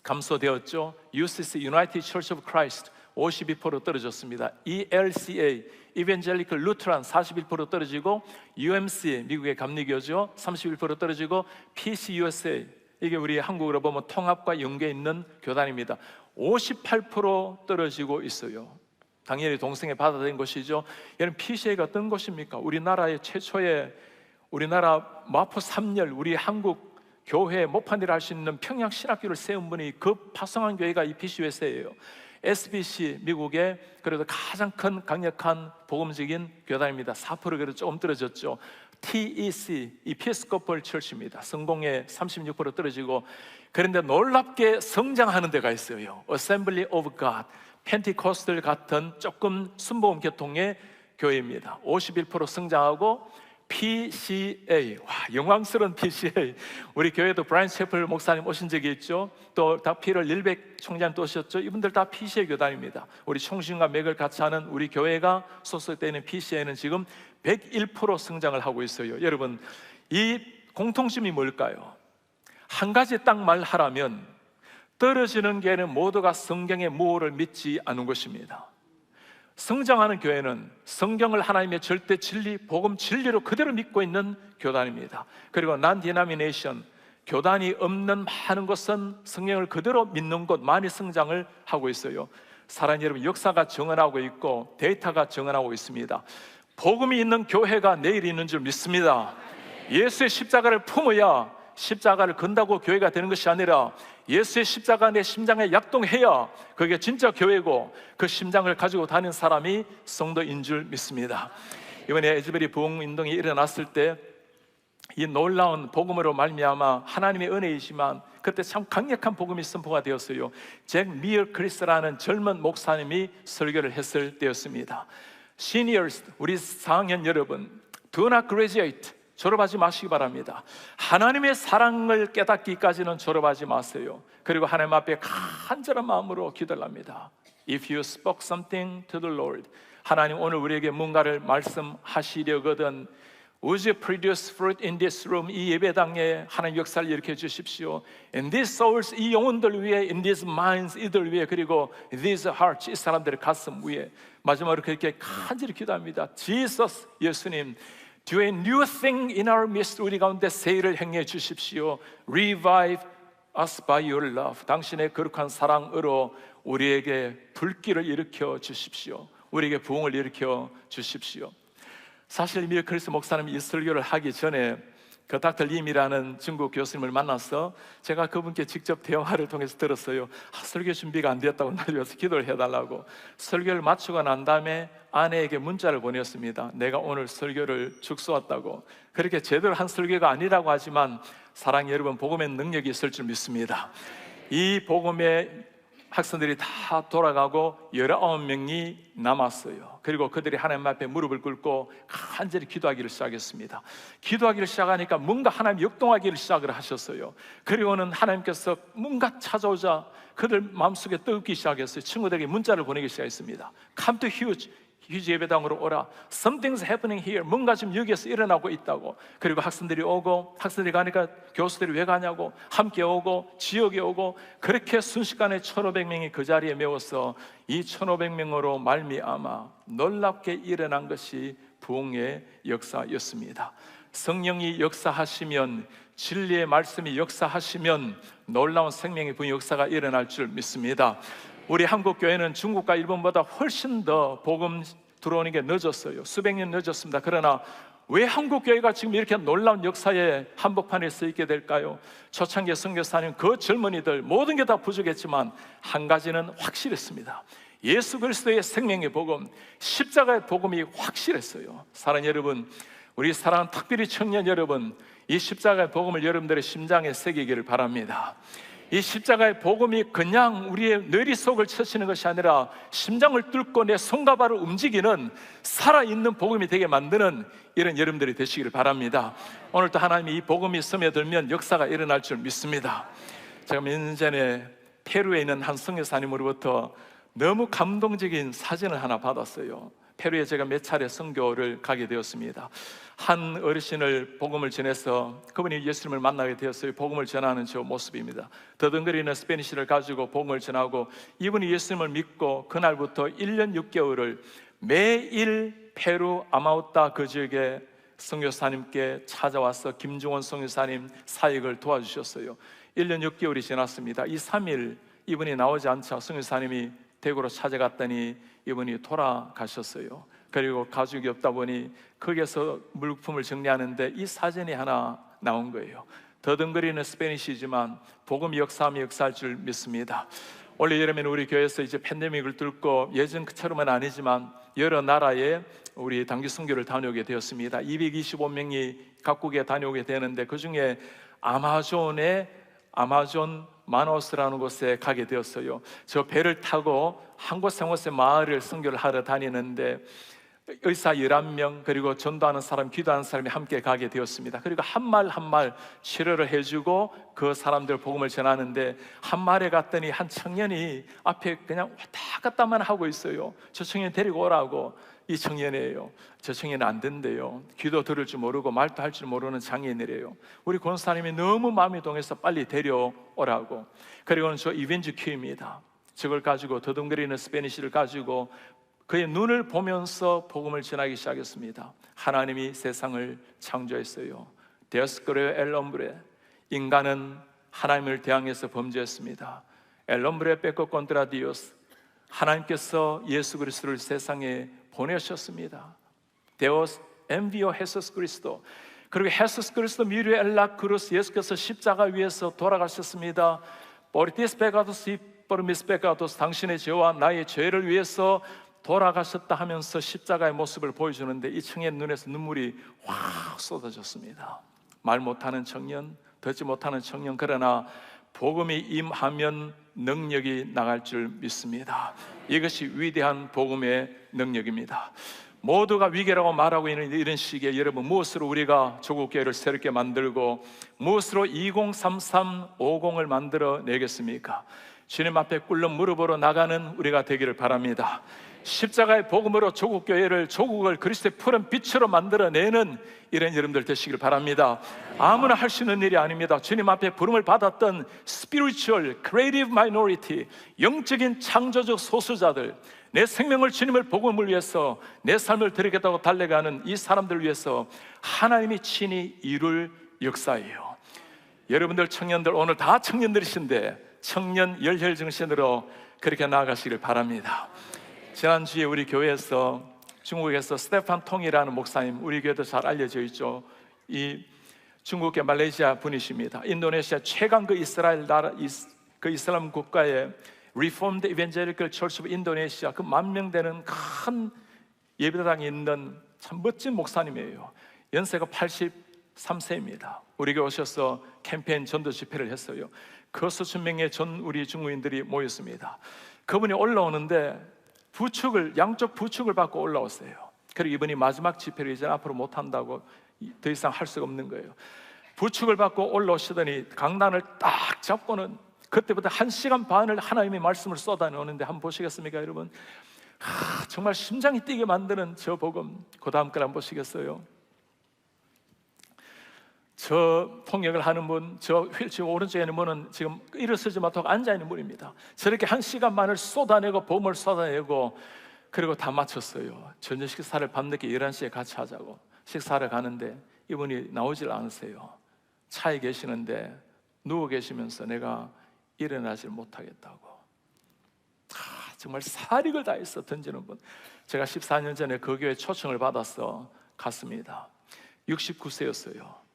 S1: 감소되었죠. UCC, United Church of Christ 52% 떨어졌습니다. ELCA, Evangelical Lutheran 41% 떨어지고, UMC, 미국의 감리교죠, 31% 떨어지고, PCUSA, 이게 우리 한국으로 보면 통합과 연계 있는 교단입니다. 58% 떨어지고 있어요. 당연히 동성애 받아들인 것이죠. 여러분, PCA가 어떤 것입니까? 우리나라의 최초의, 우리나라 마포 3열, 우리 한국 교회 목판일을 할 수 있는 평양 신학교를 세운 분이 그 파송한 교회가 이 PCUSA예요. SBC, 미국의 그래도 가장 큰 강력한 복음적인 교단입니다. 4% 그래도 조금 떨어졌죠. TEC, 이피스코폴 철치입니다. 성공에 36% 떨어지고, 그런데 놀랍게 성장하는 데가 있어요. Assembly of God, 펜티코스텔 같은 조금 순복음 계통의 교회입니다. 51% 성장하고, PCA, 와, 영광스러운 PCA. 우리 교회도 브라이언 채플 목사님 오신 적이 있죠. 또 닥피럴 릴백 총장 또 오셨죠. 이분들 다 PCA 교단입니다. 우리 총신과 맥을 같이 하는 우리 교회가 소속되어 있는 PCA는 지금 101% 성장을 하고 있어요. 여러분, 이 공통점이 뭘까요? 한 가지 딱 말하라면 떨어지는 교회는 모두가 성경의 무엇을 믿지 않은 것입니다. 성장하는 교회는 성경을 하나님의 절대 진리, 복음 진리로 그대로 믿고 있는 교단입니다. 그리고 non-denomination, 교단이 없는 많은 곳은 성경을 그대로 믿는 곳, 많이 성장을 하고 있어요. 사랑하는 여러분, 역사가 정언하고 있고 데이터가 정언하고 있습니다. 복음이 있는 교회가 내일 있는 줄 믿습니다. 예수의 십자가를 품어야 십자가를 건다고 교회가 되는 것이 아니라 예수의 십자가 내 심장에 약동해야 그게 진짜 교회고, 그 심장을 가지고 다니는 사람이 성도인 줄 믿습니다. 이번에 에즈베리 부흥운동이 일어났을 때 이 놀라운 복음으로 말미암아 하나님의 은혜이지만 그때 참 강력한 복음이 선포가 되었어요. 잭 미어 크리스라는 젊은 목사님이 설교를 했을 때였습니다. Seniors, 우리 4학년 여러분, do not graduate 졸업하지 마시기 바랍니다. 하나님의 사랑을 깨닫기까지는 졸업하지 마세요. 그리고 하나님 앞에 간절한 마음으로 기도를 합니다. If you spoke something to the Lord, 하나님 오늘 우리에게 뭔가를 말씀하시려거든 Would you produce fruit in this room? 이 예배당에 하나님 역사를 일으켜 주십시오. In these souls, 이 영혼들 위에, in these minds, 이들 위에, 그리고 these hearts, 이 사람들의 가슴 위에. 마지막으로 그렇게 간절히 기도합니다. Jesus, 예수님, do a new thing in our midst. 우리 가운데 새 일을 행해 주십시오. Revive us by your love. 당신의 거룩한 사랑으로 우리에게 불길을 일으켜 주십시오. 우리에게 부흥을 일으켜 주십시오. 사실 미어클스 목사님이 이 설교를 하기 전에 그 닥터 림이라는 중국 교수님을 만나서 제가 그분께 직접 대화를 통해서 들었어요. 설교 준비가 안 되었다고 날려서 기도를 해달라고. 설교를 마치고 난 다음에 아내에게 문자를 보냈습니다. 내가 오늘 설교를 죽쏘았다고. 그렇게 제대로 한 설교가 아니라고 하지만 사랑하는 여러분, 복음의 능력이 있을 줄 믿습니다. 이 복음의 학생들이 다 돌아가고 19명이 남았어요. 그리고 그들이 하나님 앞에 무릎을 꿇고 간절히 기도하기를 시작했습니다. 기도하기를 시작하니까 뭔가 하나님 역동하기를 시작을 하셨어요. 그리고는 하나님께서 뭔가 찾아오자 그들 마음속에 뜨겁기 시작했어요. 친구들에게 문자를 보내기 시작했습니다. Come to Huge 예배당으로 오라. Something's happening here. 뭔가 지금 여기에서 일어나고 있다고. 그리고 학생들이 오고, 학생들이 가니까 교수들이 왜 가냐고, 함께 오고, 지역에 오고, 그렇게 순식간에 1,500명이 그 자리에 메워서 이 1,500명으로 말미암아 놀랍게 일어난 것이 부흥의 역사였습니다. 성령이 역사하시면, 진리의 말씀이 역사하시면 놀라운 생명의 부흥 역사가 일어날 줄 믿습니다. 우리 한국교회는 중국과 일본보다 훨씬 더 복음 들어오는 게 늦었어요. 수백 년 늦었습니다. 그러나 왜 한국교회가 지금 이렇게 놀라운 역사의 한복판에 서 있게 될까요? 초창기 선교사님, 그 젊은이들 모든 게 다 부족했지만 한 가지는 확실했습니다. 예수 그리스도의 생명의 복음, 십자가의 복음이 확실했어요. 사랑하는 여러분, 우리 사랑하는 특별히 청년 여러분, 이 십자가의 복음을 여러분들의 심장에 새기기를 바랍니다. 이 십자가의 복음이 그냥 우리의 뇌리 속을 쳐치는 것이 아니라 심장을 뚫고 내 손과 발을 움직이는 살아있는 복음이 되게 만드는 이런 여러분들이 되시기를 바랍니다. 오늘도 하나님이 이 복음이 스며들면 역사가 일어날 줄 믿습니다. 제가 몇 년 전에 페루에 있는 한 선교사님으로부터 너무 감동적인 사진을 하나 받았어요. 페루에 제가 몇 차례 선교를 가게 되었습니다. 한 어르신을 복음을 전해서 그분이 예수님을 만나게 되었어요. 복음을 전하는 저 모습입니다. 더듬거리는 스페니쉬를 가지고 복음을 전하고, 이분이 예수님을 믿고 그날부터 1년 6개월을 매일 페루 아마우타 그 지역에 선교사님께 찾아와서 김중원 선교사님 사역을 도와주셨어요. 1년 6개월이 지났습니다. 이 3일 이분이 나오지 않자 선교사님이 대구로 찾아갔더니 이분이 돌아가셨어요. 그리고 가족이 없다 보니 거기에서 물품을 정리하는데 이 사진이 하나 나온 거예요. 더듬거리는 스페니쉬지만 복음이 역사하며 역사할 줄 믿습니다. 올해 여름에는 우리 교회에서 이제 팬데믹을 뚫고 예전 그처럼은 아니지만 여러 나라에 우리 단기 선교를 다녀오게 되었습니다. 225명이 각국에 다녀오게 되는데 그 중에 아마존 마노스라는 곳에 가게 되었어요. 저 배를 타고 한 곳 한 곳의 마을을 선교를 하러 다니는데 의사 11명 그리고 전도하는 사람, 기도하는 사람이 함께 가게 되었습니다. 그리고 한 말 한 말 치료를 해주고 그 사람들 복음을 전하는데 한 마을에 갔더니 한 청년이 앞에 그냥 왔다 갔다만 하고 있어요. 저 청년 데리고 오라고. 이 청년이에요. 저 청년은 안 된대요. 기도 들을 줄 모르고 말도 할 줄 모르는 장애인이래요. 우리 권사님이 너무 마음이 동해서 빨리 데려오라고. 그리고는 저 이벤주 큐입니다. 저걸 가지고 더듬거리는 스페니쉬를 가지고 그의 눈을 보면서 복음을 전하기 시작했습니다. 하나님이 세상을 창조했어요. Dios creó el hombre. 인간은 하나님을 대항해서 범죄했습니다. El hombre pecó contra Dios. 하나님께서 예수 그리스도를 세상에 보내셨습니다. Dios envió Jesús Cristo. 그리고 예수 그리스도 murió en la cruz. 예수께서 십자가 위에서 돌아가셨습니다. Por tus pecados y por mis pecados. 당신의 죄와 나의 죄를 위해서 돌아가셨다 하면서 십자가의 모습을 보여주는데 이 청년 눈에서 눈물이 확 쏟아졌습니다. 말 못하는 청년, 듣지 못하는 청년, 그러나 복음이 임하면 능력이 나갈 줄 믿습니다. 이것이 위대한 복음의 능력입니다. 모두가 위기라고 말하고 있는 이런 시기에 여러분, 무엇으로 우리가 조국교회를 새롭게 만들고 무엇으로 2033-50을 만들어 내겠습니까? 주님 앞에 꿇는 무릎으로 나가는 우리가 되기를 바랍니다. 십자가의 복음으로 조국교회를, 조국을 그리스도의 푸른 빛으로 만들어내는 이런 여러분들 되시길 바랍니다. 아무나 할 수 있는 일이 아닙니다. 주님 앞에 부름을 받았던 spiritual, creative minority, 영적인 창조적 소수자들, 내 생명을 주님을 복음을 위해서 내 삶을 드리겠다고 달려가는 이 사람들을 위해서 하나님이 친히 이룰 역사예요. 여러분들 청년들, 오늘 다 청년들이신데 청년 열혈 정신으로 그렇게 나아가시길 바랍니다. 지난주에 우리 교회에서, 중국에서 스테판 통이라는 목사님, 우리 교회도 잘 알려져 있죠. 이 중국계 말레이시아 분이십니다. 인도네시아 최강 그 이스라엘 나라, 그 이슬람 국가의 Reformed Evangelical Church of Indonesia, 그 10,000명 되는 큰 예배당이 있는 참 멋진 목사님이에요. 연세가 83세입니다. 우리 교회 오셔서 캠페인 전도 집회를 했어요. 그 수천 명의 우리 중국인들이 모였습니다. 그분이 올라오는데 양쪽 부축을 받고 올라왔어요. 그리고 이분이 마지막 집회를 이제 앞으로 못한다고 더 이상 할 수가 없는 거예요. 부축을 받고 올라오시더니 강단을 딱 잡고는 그때부터 1시간 반을 하나님의 말씀을 쏟아내오는데 한번 보시겠습니까 여러분? 정말 심장이 뛰게 만드는 저 복음. 그 다음 걸 한번 보시겠어요? 저 통역을 하는 분, 저 휠체어 오른쪽에 있는 분은 지금 일어서지 못하고 앉아있는 분입니다. 저렇게 1시간만을 쏟아내고 복음을 쏟아내고 그리고 다 마쳤어요. 저녁 식사를 밤늦게 11시에 같이 하자고 식사를 가는데 이분이 나오질 않으세요. 차에 계시는데 누워 계시면서 내가 일어나질 못하겠다고. 정말 사력을 다해서 던지는 분. 제가 14년 전에 그 교회 초청을 받아서 갔습니다. 69세였어요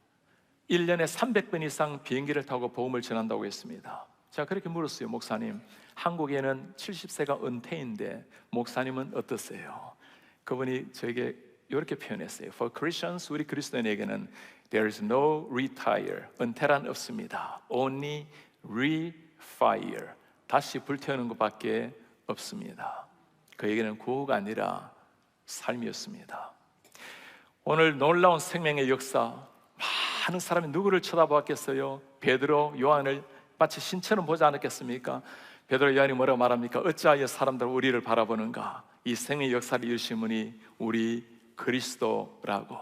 S1: 1년에 300번 이상 비행기를 타고 복음을 전한다고 했습니다. 제가 그렇게 물었어요. 목사님, 한국에는 70세가 은퇴인데 목사님은 어떠세요? 그분이 저에게 이렇게 표현했어요. For Christians, 우리 그리스도인에게는 There is no retire, 은퇴란 없습니다. Only refire, 다시 불태우는 것밖에 없습니다. 그에게는 구호가 아니라 삶이었습니다. 오늘 놀라운 생명의 역사, 많은 사람이 누구를 쳐다보았겠어요? 베드로, 요한을 마치 신처럼 보지 않았겠습니까? 베드로, 요한이 뭐라고 말합니까? 어찌하여 사람들 우리를 바라보는가? 이 생명의 역사를 이루신 분이 우리 그리스도라고.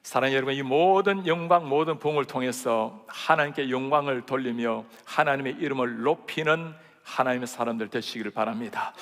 S1: 사랑하는 여러분, 이 모든 영광, 모든 부흥을 통해서 하나님께 영광을 돌리며 하나님의 이름을 높이는 하나님의 사람들 되시기를 바랍니다.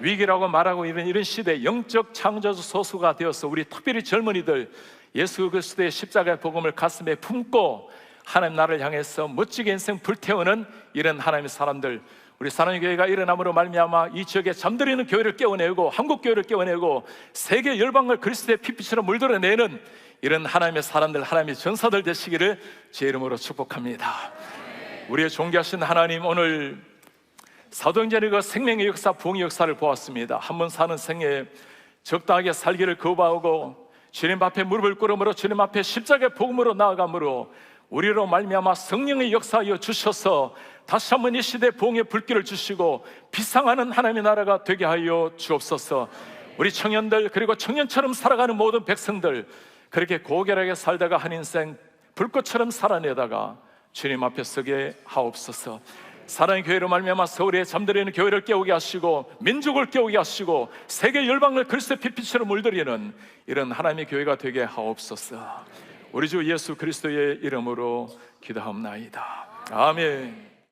S1: 위기라고 말하고 있는 이런 시대에 영적 창조주 소수가 되어서 우리 특별히 젊은이들 예수 그리스도의 십자가의 복음을 가슴에 품고 하나님 나라를 향해서 멋지게 인생 불태우는 이런 하나님의 사람들, 우리 사랑의 교회가 일어남으로 말미암아 이 지역에 잠들어 있는 교회를 깨워내고 한국 교회를 깨워내고 세계 열방을 그리스도의 피빛으로 물들어내는 이런 하나님의 사람들, 하나님의 전사들 되시기를 제 이름으로 축복합니다. 우리의 존귀하신 하나님, 오늘 사도행전의 그 생명의 역사, 부흥의 역사를 보았습니다. 한 번 사는 생에 적당하게 살기를 거부하고 주님 앞에 무릎을 꿇음으로 주님 앞에 십자가의 복음으로 나아감으로 우리로 말미암아 성령의 역사하여 주셔서 다시 한번 이 시대에 부흥의 불길을 주시고 비상하는 하나님의 나라가 되게 하여 주옵소서. 우리 청년들, 그리고 청년처럼 살아가는 모든 백성들, 그렇게 고결하게 살다가 한 인생 불꽃처럼 살아내다가 주님 앞에 서게 하옵소서. 사랑의 교회로 말미암아 서울에 잠들어 있는 교회를 깨우게 하시고 민족을 깨우게 하시고 세계 열방을 그리스도의 빛으로 물들이는 이런 하나님의 교회가 되게 하옵소서. 우리 주 예수 그리스도의 이름으로 기도합나이다. 아멘.